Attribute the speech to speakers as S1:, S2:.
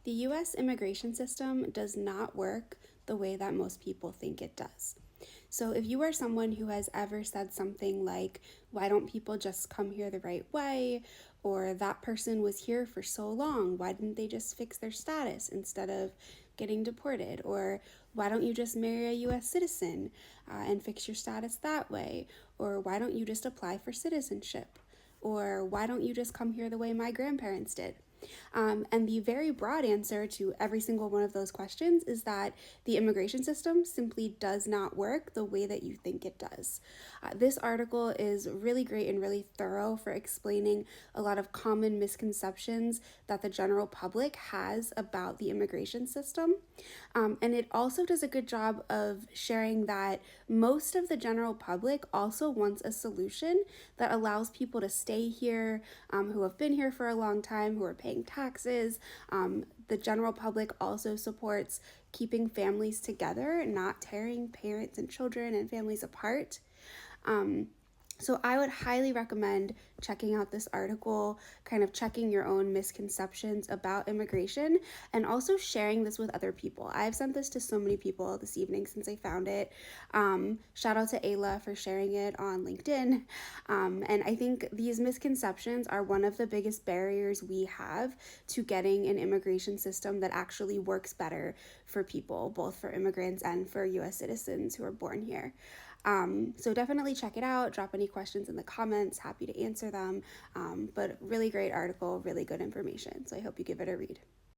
S1: The US immigration system does not work the way that most people think it does. So, if you are someone who has ever said something like, why don't people just come here the right way? Or that person was here for so long, why didn't they just fix their status instead of getting deported? Or why don't you just marry a US citizen and fix your status that way? Or why don't you just apply for citizenship? Or why don't you just come here the way my grandparents did? And the very broad answer to every single one of those questions is that the immigration system simply does not work the way that you think it does. This article is really great and really thorough for explaining a lot of common misconceptions that the general public has about the immigration system. And it also does a good job of sharing that most of the general public also wants a solution that allows people to stay here, who have been here for a long time, who are paying taxes. The general public also supports keeping families together, not tearing parents and children and families apart. So I would highly recommend checking out this article, kind of checking your own misconceptions about immigration, and also sharing this with other people. I've sent this to so many people this evening since I found it. Shout out to Ayla for sharing it on LinkedIn. And I think these misconceptions are one of the biggest barriers we have to getting an immigration system that actually works better for people, both for immigrants and for US citizens who are born here. So definitely check it out. Drop any questions in the comments. Happy to answer them. But really great article, really good information. So I hope you give it a read.